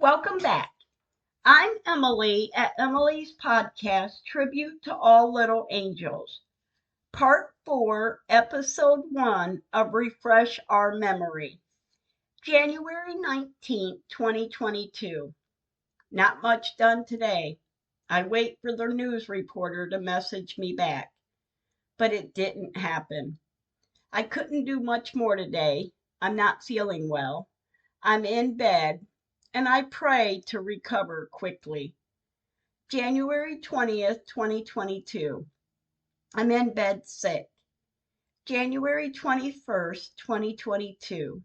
Welcome back. I'm Emily at Emily's podcast, Tribute to All Little Angels, Part 4, Episode 1 of Refresh Our Memory, January 19th, 2022. Not much done today. I wait for the news reporter to message me back, but it didn't happen. I couldn't do much more today. I'm not feeling well. I'm in bed, and I pray to recover quickly. January 20th, 2022. I'm in bed sick. January 21st, 2022.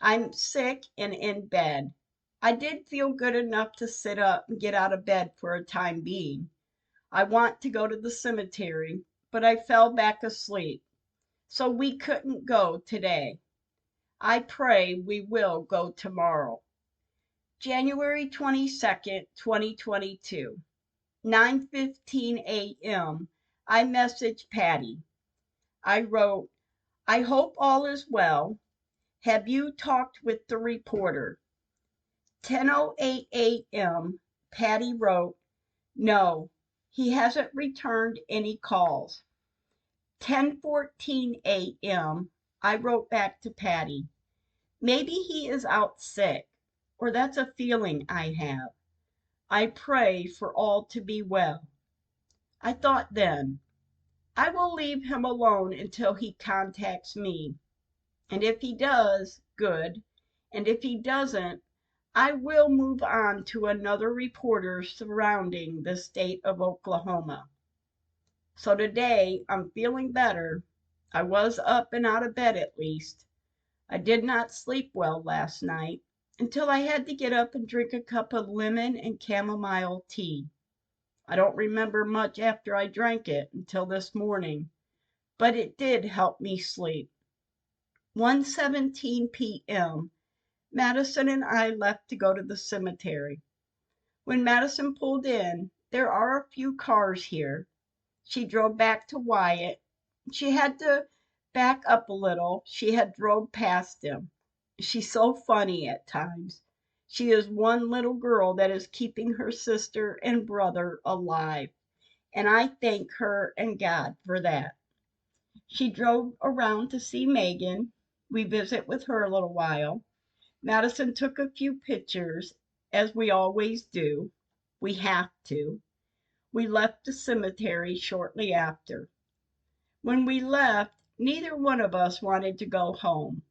I'm sick and in bed. I did feel good enough to sit up and get out of bed for a time being. I want to go to the cemetery, but I fell back asleep, so we couldn't go today. I pray we will go tomorrow. January 22nd, 2022. 9:15 a.m. I messaged Patty. I wrote, I hope all is well. Have you talked with the reporter? 10:08 a.m. Patty wrote, no, he hasn't returned any calls. 10:14 a.m. I wrote back to Patty, maybe he is out sick, or that's a feeling I have. I pray for all to be well. I thought then, I will leave him alone until he contacts me. And if he does, good. And if he doesn't, I will move on to another reporter surrounding the state of Oklahoma. So today I'm feeling better. I was up and out of bed at least. I did not sleep well last night until I had to get up and drink a cup of lemon and chamomile tea. I don't remember much after I drank it until this morning, but it did help me sleep. 1:17 p.m. Madison and I left to go to the cemetery. When Madison pulled in, there are a few cars here. She drove back to Wyatt. She had to back up a little. She had drove past him. She's so funny at times. She is one little girl that is keeping her sister and brother alive, and I thank her and God for that. She drove around to see Megan. We visit with her a little while. Madison took a few pictures, as we always do. We have to. We left the cemetery shortly after. When we left, neither one of us wanted to go home.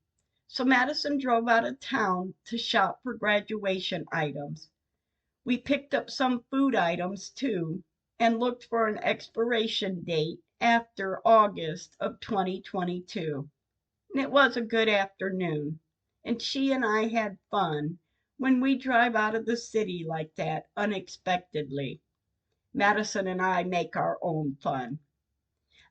So Madison drove out of town to shop for graduation items. We picked up some food items too and looked for an expiration date after August of 2022. And it was a good afternoon, and she and I had fun when we drive out of the city like that unexpectedly. Madison and I make our own fun.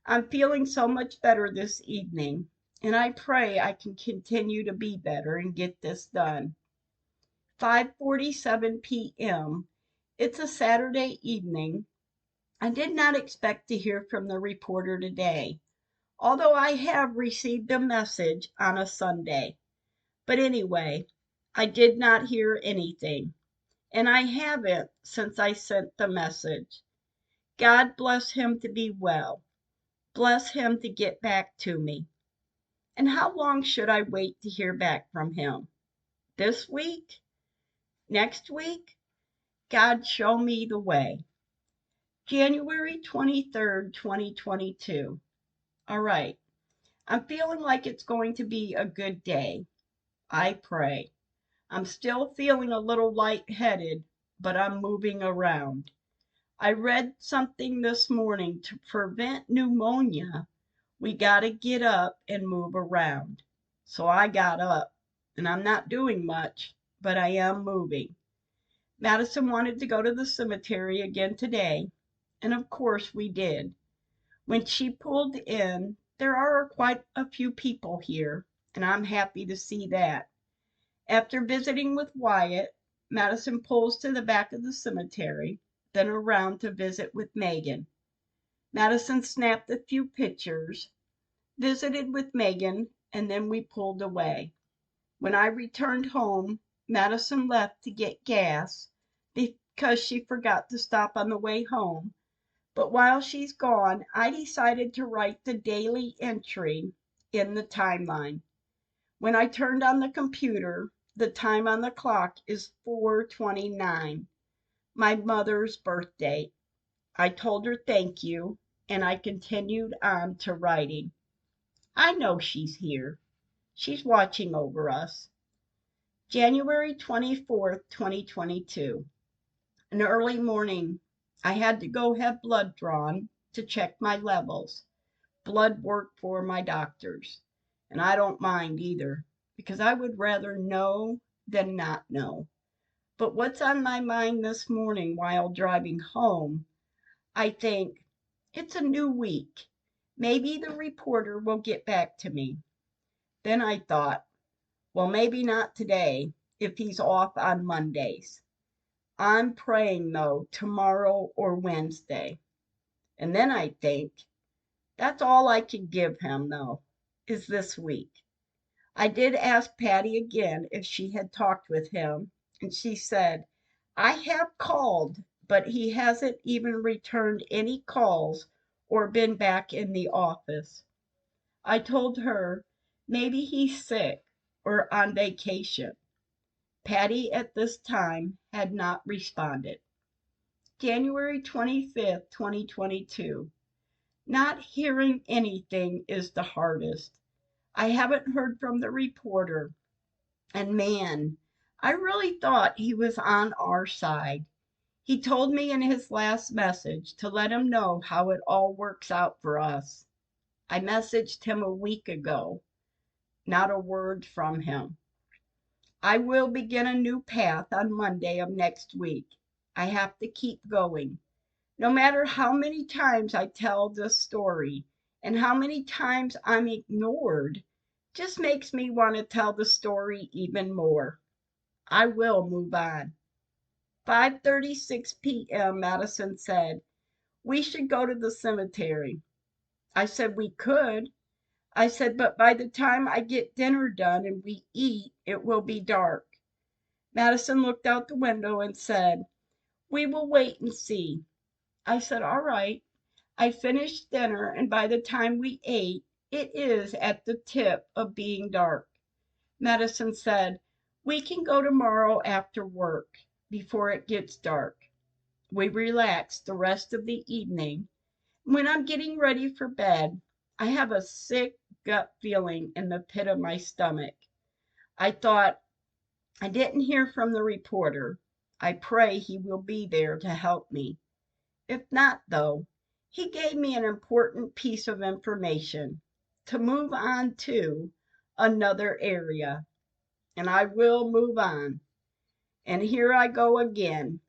I'm feeling so much better this evening, and I pray I can continue to be better and get this done. 5:47 p.m. It's a Saturday evening. I did not expect to hear from the reporter today, although I have received a message on a Sunday. But anyway, I did not hear anything, and I haven't since I sent the message. God bless him to be well. Bless him to get back to me. And how long should I wait to hear back from him? This week? Next week? God show me the way. January 23rd, 2022. All right. I'm feeling like it's going to be a good day. I pray. I'm still feeling a little lightheaded, but I'm moving around. I read something this morning to prevent pneumonia. We got to get up and move around. So I got up, and I'm not doing much, but I am moving. Madison wanted to go to the cemetery again today, and of course we did. When she pulled in, there are quite a few people here, and I'm happy to see that. After visiting with Wyatt, Madison pulls to the back of the cemetery, then around to visit with Megan. Madison snapped a few pictures, visited with Megan, and then we pulled away. When I returned home, Madison left to get gas because she forgot to stop on the way home. But while she's gone, I decided to write the daily entry in the timeline. When I turned on the computer, the time on the clock is 4:29, my mother's birthday. I told her thank you, and I continued on to writing. I know she's here. She's watching over us. January 24th, 2022. An early morning. I had to go have blood drawn to check my levels. Blood work for my doctors. And I don't mind either, because I would rather know than not know. But what's on my mind this morning while driving home? I think, it's a new week. Maybe the reporter will get back to me. Then I thought, well, maybe not today if he's off on Mondays. I'm praying, though, tomorrow or Wednesday. And then I think, that's all I can give him, though, is this week. I did ask Patty again if she had talked with him, and she said, I have called, but he hasn't even returned any calls or been back in the office. I told her maybe he's sick or on vacation. Patty at this time had not responded. January 25th, 2022. Not hearing anything is the hardest. I haven't heard from the reporter, and man, I really thought he was on our side. He told me in his last message to let him know how it all works out for us. I messaged him a week ago. Not a word from him. I will begin a new path on Monday of next week. I have to keep going. No matter how many times I tell this story and how many times I'm ignored, just makes me want to tell the story even more. I will move on. 5:36 p.m. Madison said, we should go to the cemetery. I said we could. I said, but by the time I get dinner done and we eat, it will be dark. Madison looked out the window and said, we will wait and see. I said, all right. I finished dinner, and by the time we ate, it is at the tip of being dark. Madison said, we can go tomorrow after work, before it gets dark. We relaxed the rest of the evening. When I'm getting ready for bed, I have a sick gut feeling in the pit of my stomach. I thought, I didn't hear from the reporter. I pray he will be there to help me. If not, though, he gave me an important piece of information to move on to another area, and I will move on. And here I go again.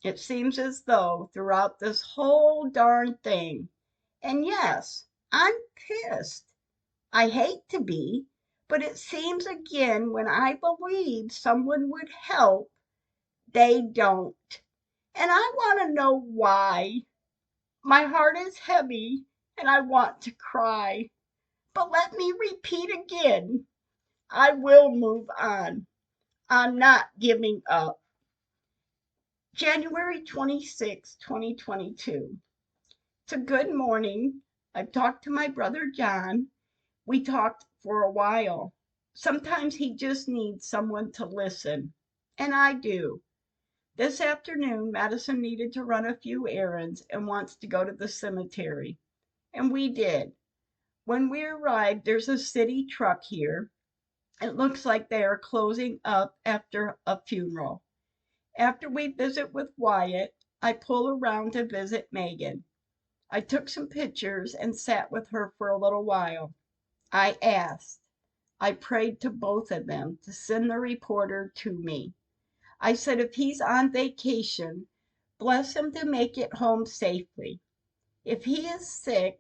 It seems as though throughout this whole darn thing, and yes, I'm pissed. I hate to be, but it seems again when I believe someone would help, they don't. And I want to know why. My heart is heavy and I want to cry. But let me repeat again, I will move on. I'm not giving up. January 26, 2022. It's a good morning. I've talked to my brother John. We talked for a while. Sometimes he just needs someone to listen, and I do. This afternoon, Madison needed to run a few errands and wants to go to the cemetery, and we did. When we arrived, there's a city truck here. It looks like they are closing up after a funeral. After we visit with Wyatt, I pull around to visit Megan. I took some pictures and sat with her for a little while. I prayed to both of them to send the reporter to me. I said, if he's on vacation, bless him to make it home safely. If he is sick,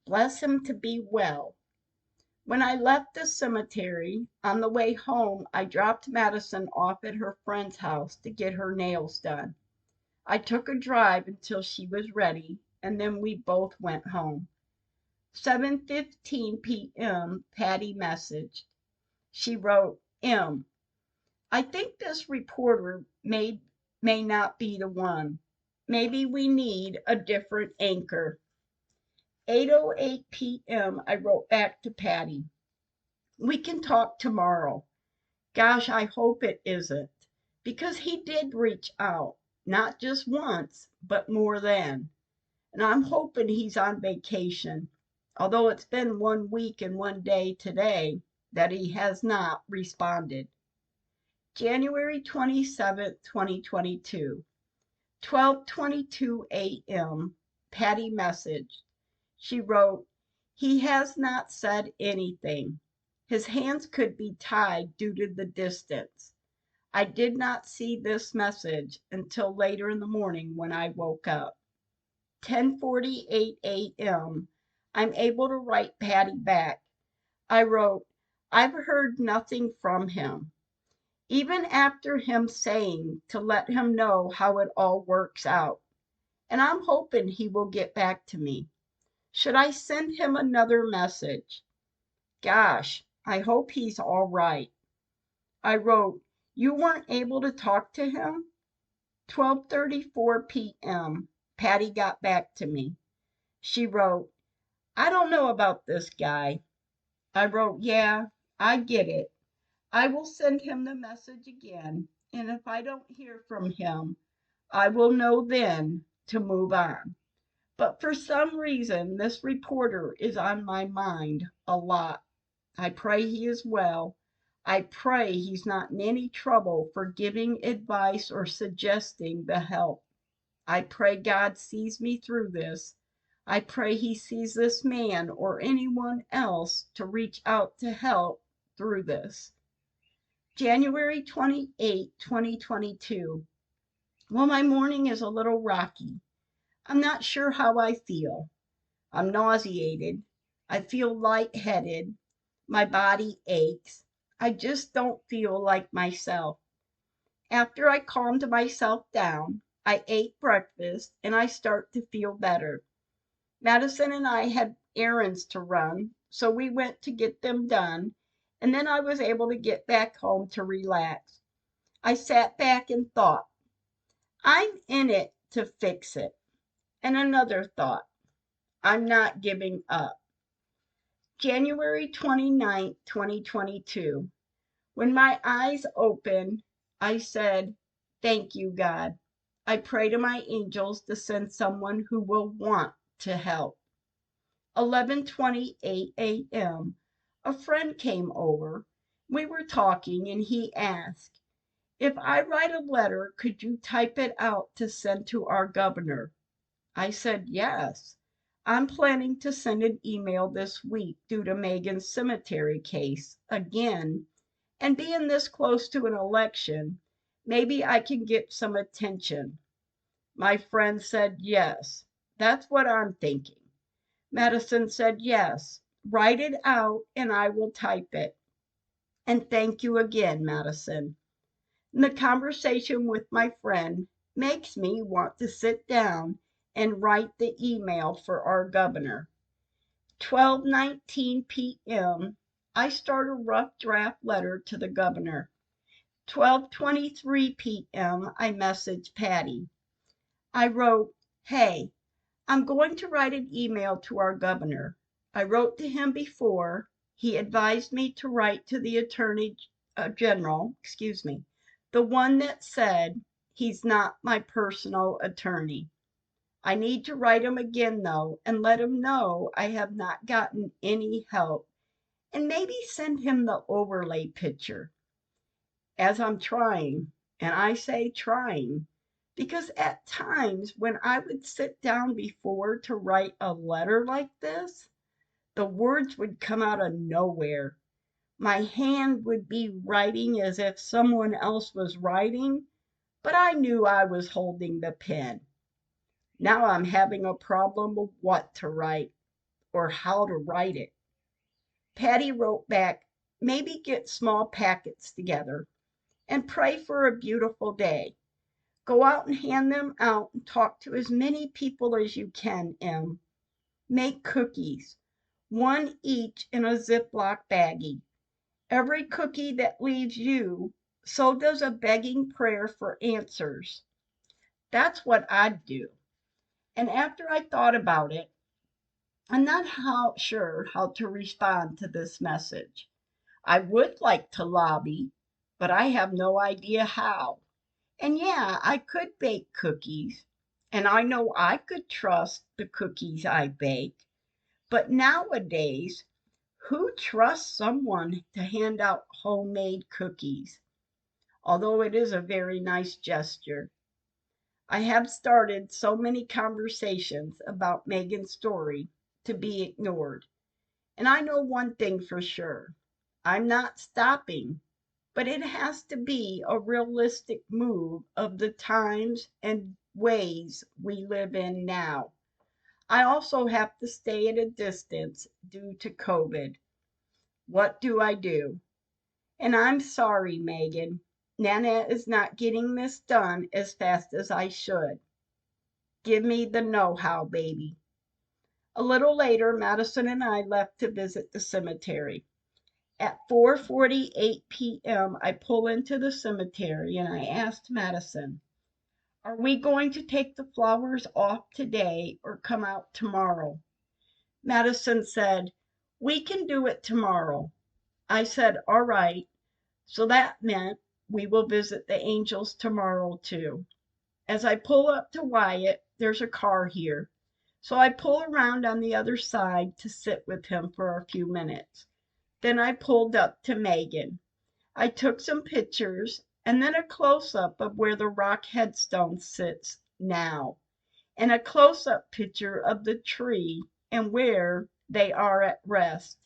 bless him to be well. When I left the cemetery, on the way home, I dropped Madison off at her friend's house to get her nails done. I took a drive until she was ready, and then we both went home. 7:15 p.m., Patty messaged. She wrote, M, I think this reporter may not be the one. Maybe we need a different anchor. 8:08 p.m. I wrote back to Patty. We can talk tomorrow. Gosh, I hope it isn't. Because he did reach out, not just once, but more than. And I'm hoping he's on vacation, although it's been 1 week and 1 day today that he has not responded. January 27th, 2022, 12:22 a.m. Patty messaged. She wrote, "He has not said anything. His hands could be tied due to the distance. I did not see this message until later in the morning when I woke up." 10:48 a.m. I'm able to write Patty back. I wrote, "I've heard nothing from him, even after him saying to let him know how it all works out. And I'm hoping he will get back to me. Should I send him another message? Gosh, I hope he's all right." I wrote, "You weren't able to talk to him?" 12:34 p.m. Patty got back to me. She wrote, "I don't know about this guy." I wrote, "Yeah, I get it. I will send him the message again, and if I don't hear from him, I will know then to move on. But for some reason, this reporter is on my mind a lot. I pray he is well. I pray he's not in any trouble for giving advice or suggesting the help. I pray God sees me through this. I pray he sees this man or anyone else to reach out to help through this." January 28, 2022. Well, my morning is a little rocky. I'm not sure how I feel. I'm nauseated. I feel lightheaded. My body aches. I just don't feel like myself. After I calmed myself down, I ate breakfast and I start to feel better. Madison and I had errands to run, so we went to get them done, and then I was able to get back home to relax. I sat back and thought, I'm in it to fix it. And another thought, I'm not giving up. January 29th, 2022. When my eyes opened, I said, "Thank you, God." I pray to my angels to send someone who will want to help. 11:28 a.m. A friend came over. We were talking and he asked, "If I write a letter, could you type it out to send to our governor?" I said, "Yes. I'm planning to send an email this week due to Megan's cemetery case again, and being this close to an election, maybe I can get some attention." My friend said, "Yes, that's what I'm thinking." Madison said, "Yes, write it out and I will type it." And thank you again, Madison. And the conversation with my friend makes me want to sit down and write the email for our governor. 12:19 p.m. I start a rough draft letter to the governor. 12:23 p.m. I message Patty. I wrote, "Hey, I'm going to write an email to our governor. I wrote to him before. He advised me to write to the Attorney General, the one that said he's not my personal attorney. I need to write him again, though, and let him know I have not gotten any help, and maybe send him the overlay picture." As I'm trying, and I say trying, because at times when I would sit down before to write a letter like this, the words would come out of nowhere. My hand would be writing as if someone else was writing, but I knew I was holding the pen. Now I'm having a problem of what to write or how to write it. Patty wrote back, "Maybe get small packets together and pray for a beautiful day. Go out and hand them out and talk to as many people as you can, Em. Make cookies, one each in a Ziploc baggie. Every cookie that leaves you, So does a begging prayer for answers. That's what I'd do. And after I thought about it, I'm not sure how to respond to this message. I would like to lobby, but I have no idea how. And yeah, I could bake cookies, and I know I could trust the cookies I bake. But nowadays, who trusts someone to hand out homemade cookies? Although it is a very nice gesture. I have started so many conversations about Megan's story to be ignored. And I know one thing for sure, I'm not stopping, but it has to be a realistic move of the times and ways we live in now. I also have to stay at a distance due to COVID. What do I do? And I'm sorry, Megan. Nana is not getting this done as fast as I should. Give me the know how, baby. A little later, Madison and I left to visit the cemetery. At 4:48 p.m., I pull into the cemetery and I asked Madison, "Are we going to take the flowers off today or come out tomorrow?" Madison said, "We can do it tomorrow." I said, "All right." So that meant we will visit the angels tomorrow too. As I pull up to Wyatt, there's a car here. So I pull around on the other side to sit with him for a few minutes. Then I pulled up to Megan. I took some pictures and then a close up of where the rock headstone sits now, and a close up picture of the tree and where they are at rest.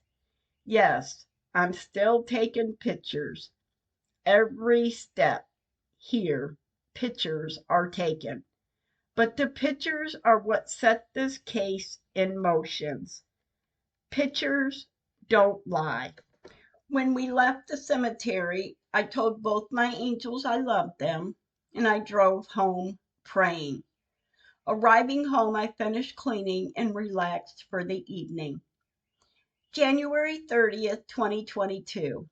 Yes, I'm still taking pictures. Every step here, pictures are taken. But the pictures are what set this case in motion. Pictures don't lie. When we left the cemetery, I told both my angels I loved them, and I drove home praying. Arriving home, I finished cleaning and relaxed for the evening. January 30th, 2022.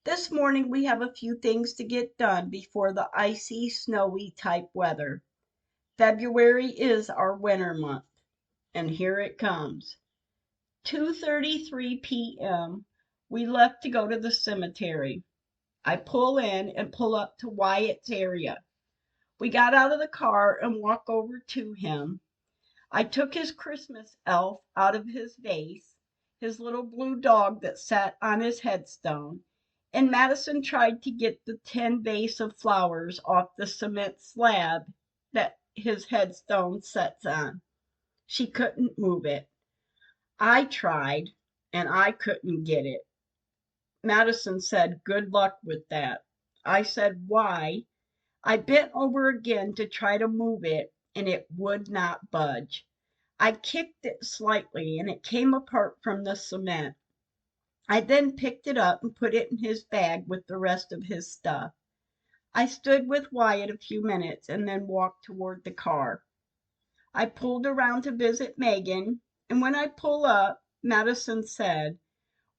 This morning we have a few things to get done before the icy, snowy type weather. February is our winter month, and here it comes. 2:33 p.m. We left to go to the cemetery. I pull in and pull up to Wyatt's area. We got out of the car and walk over to him. I took his Christmas elf out of his vase, his little blue dog that sat on his headstone, and Madison tried to get the tin vase of flowers off the cement slab that his headstone sits on. She couldn't move it. I tried, and I couldn't get it. Madison said, "Good luck with that." I said, "Why?" I bent over again to try to move it, and it would not budge. I kicked it slightly, and it came apart from the cement. I then picked it up and put it in his bag with the rest of his stuff. I stood with Wyatt a few minutes and then walked toward the car. I pulled around to visit Megan, and when I pull up, Madison said,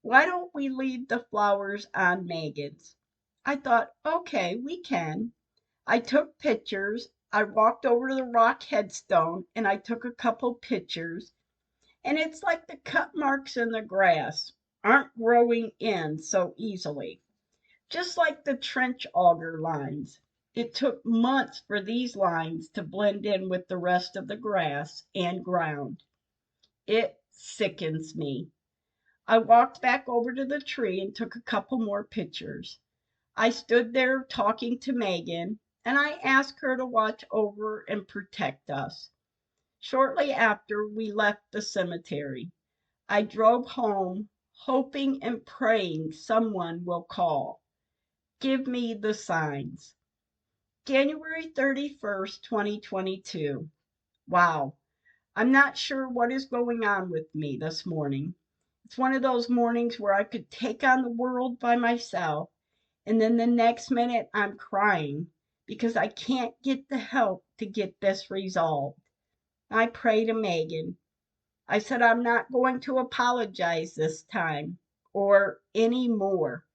"Why don't we leave the flowers on Megan's?" I thought, okay, we can. I took pictures. I walked over to the rock headstone and I took a couple pictures. And it's like the cut marks in the grass aren't growing in so easily. Just like the trench auger lines. It took months for these lines to blend in with the rest of the grass and ground. It sickens me. I walked back over to the tree and took a couple more pictures. I stood there talking to Megan, and I asked her to watch over and protect us. Shortly after, we left the cemetery. I drove home, hoping and praying someone will call. Give me the signs. January 31st, 2022. Wow, I'm not sure what is going on with me this morning. It's one of those mornings where I could take on the world by myself, and then the next minute I'm crying because I can't get the help to get this resolved. I pray to Megan. I said I'm not going to apologize this time or any more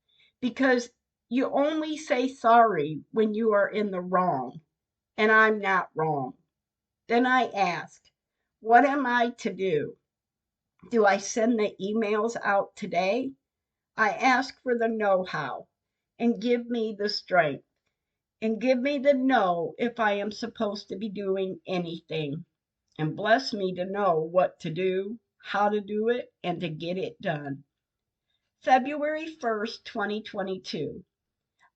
because You only say sorry when you are in the wrong, and I'm not wrong. Then I ask, what am I to do? Do I send the emails out today? I ask for the know how and give me the strength and give me the know if I am supposed to be doing anything and bless me to know what to do, how to do it, and to get it done. February 1st, 2022.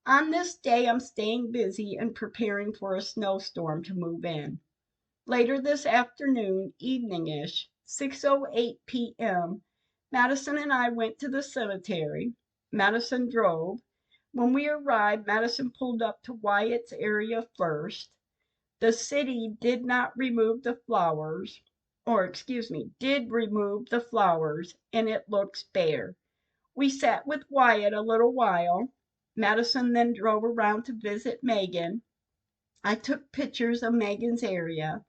On this day, I'm staying busy and preparing for a snowstorm to move in. Later this afternoon, evening-ish, 6:08 p.m., Madison and I went to the cemetery. Madison drove. When we arrived, Madison pulled up to Wyatt's area first. The city did not remove the flowers, or excuse me, did remove the flowers, and it looks bare. We sat with Wyatt a little while. Madison then drove around to visit Megan. I took pictures of Megan's area.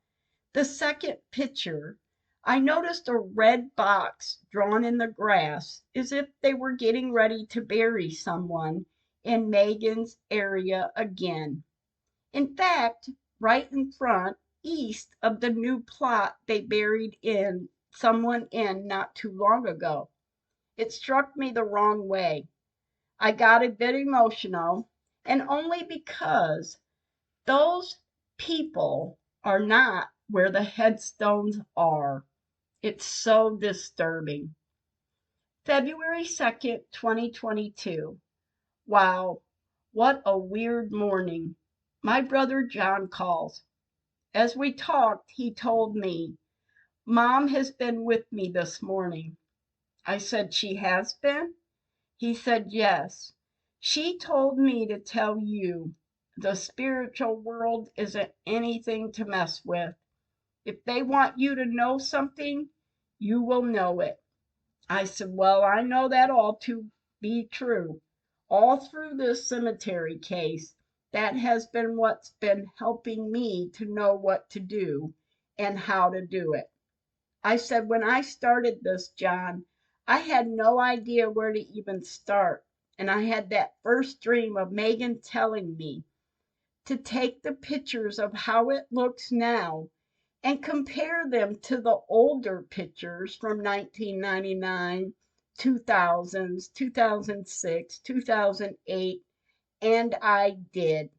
The second picture, I noticed a red box drawn in the grass as if they were getting ready to bury someone in Megan's area again. In fact, right in front, east of the new plot they buried in someone in not too long ago. It struck me the wrong way. I got a bit emotional, and only because those people are not where the headstones are. It's so disturbing. February 2nd, 2022. Wow, what a weird morning. My brother John calls. As we talked, he told me, Mom has been with me this morning. I said, she has been? He said, yes. She told me to tell you the spiritual world isn't anything to mess with. If they want you to know something, you will know it. I said, well, I know that all to be true. All through this cemetery case, that has been what's been helping me to know what to do and how to do it. I said, when I started this, John, I had no idea where to even start. And I had that first dream of Megan telling me to take the pictures of how it looks now and compare them to the older pictures from 1999, 2000s, 2006, 2008, and I did.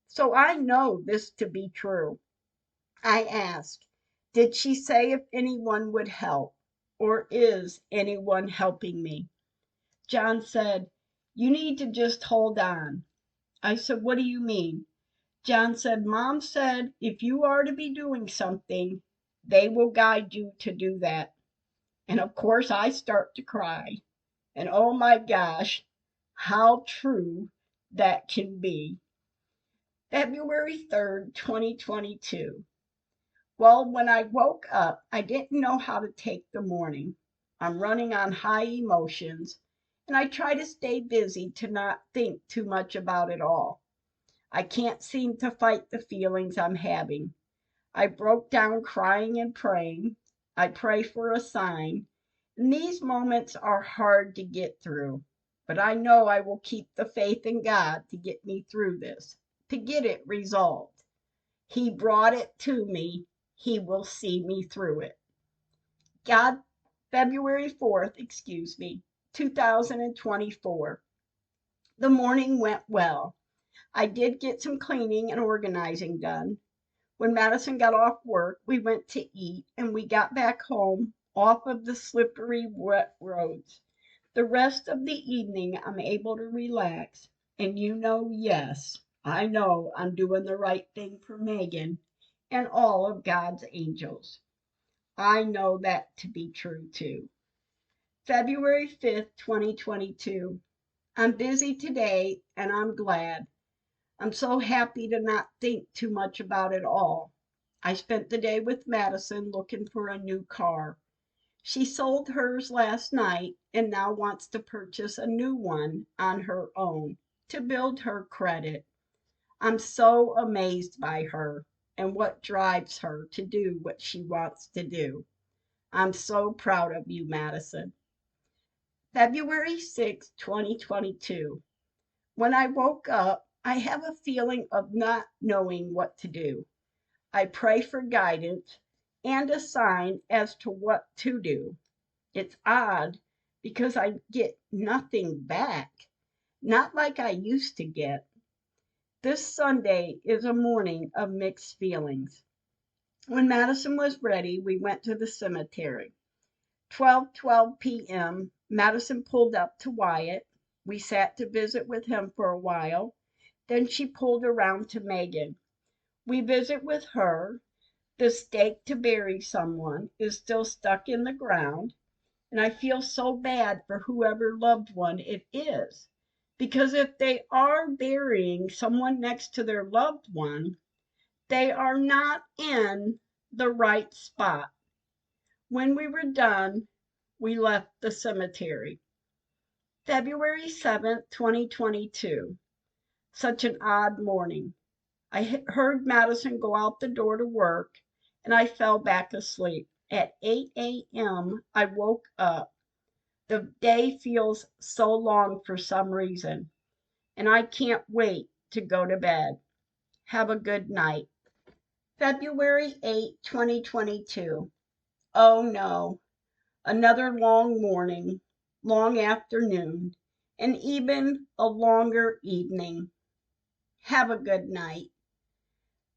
So I know this to be true. I asked, did she say if anyone would help, or is anyone helping me? John said, you need to just hold on. I said, what do you mean? John said, Mom said, if you are to be doing something, they will guide you to do that. And of course, I start to cry. And oh my gosh, how true that can be. February 3rd, 2022. Well, when I woke up, I didn't know how to take the morning. I'm running on high emotions, and I try to stay busy to not think too much about it all. I can't seem to fight the feelings I'm having. I broke down crying and praying. I pray for a sign. And these moments are hard to get through, but I know I will keep the faith in God to get me through this, to get it resolved. He brought it to me. He will see me through it. God, February 4th, 2024. The morning went well. I did get some cleaning and organizing done. When Madison got off work, we went to eat and we got back home off of the slippery, wet roads. The rest of the evening, I'm able to relax. And yes, I know I'm doing the right thing for Megan and all of God's angels. I know that to be true too. February 5th, 2022. I'm busy today and I'm glad. I'm so happy to not think too much about it all. I spent the day with Madison looking for a new car. She sold hers last night and now wants to purchase a new one on her own to build her credit. I'm so amazed by her and what drives her to do what she wants to do. I'm so proud of you, Madison. February 6, 2022. When I woke up, I have a feeling of not knowing what to do. I pray for guidance and a sign as to what to do. It's odd because I get nothing back, not like I used to get. This Sunday is a morning of mixed feelings. When Madison was ready, we went to the cemetery. 12:12 p.m., Madison pulled up to Wyatt. We sat to visit with him for a while. Then she pulled around to Megan. We visit with her. The stake to bury someone is still stuck in the ground, and I feel so bad for whoever loved one it is. Because if they are burying someone next to their loved one, they are not in the right spot. When we were done, we left the cemetery. February 7th, 2022. Such an odd morning. I heard Madison go out the door to work, and I fell back asleep. At 8 a.m., I woke up. The day feels so long for some reason, and I can't wait to go to bed. Have a good night. February 8, 2022. Oh no, another long morning, long afternoon, and even a longer evening. Have a good night.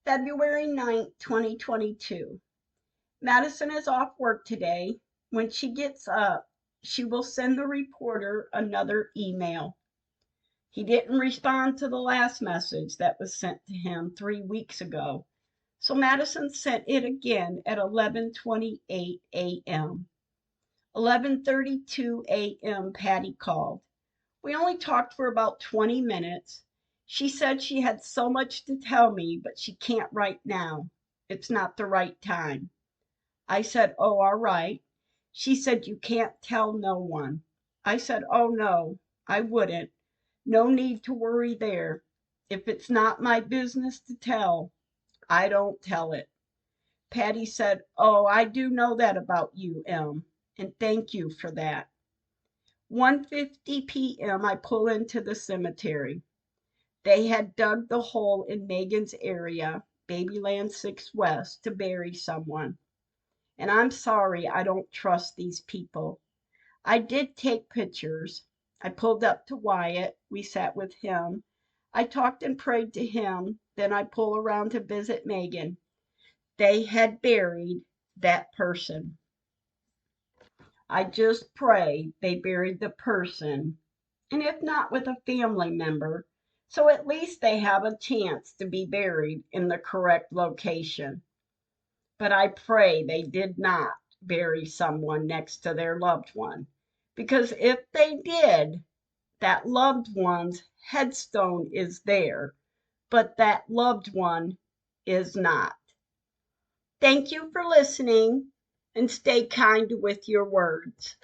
February 9th, 2022. Madison is off work today. When she gets up, she will send the reporter another email. He didn't respond to the last message that was sent to him 3 weeks ago. So Madison sent it again at 11:28 a.m. 11:32 a.m. Patty called. We only talked for about 20 minutes. She said she had so much to tell me, but she can't right now. It's not the right time. I said, oh, all right. She said, you can't tell no one. I said, oh, no, I wouldn't. No need to worry there. If it's not my business to tell, I don't tell it. Patty said, oh, I do know that about you, Em, and thank you for that. 1:50 p.m. I pull into the cemetery. They had dug the hole in Megan's area, Babyland 6 West, to bury someone. And I'm sorry I don't trust these people. I did take pictures. I pulled up to Wyatt. We sat with him. I talked and prayed to him. Then I pull around to visit Megan. They had buried that person. I just pray they buried the person, and if not with a family member, so at least they have a chance to be buried in the correct location. But I pray they did not bury someone next to their loved one, because if they did, that loved one's headstone is there, but that loved one is not. Thank you for listening, and stay kind with your words.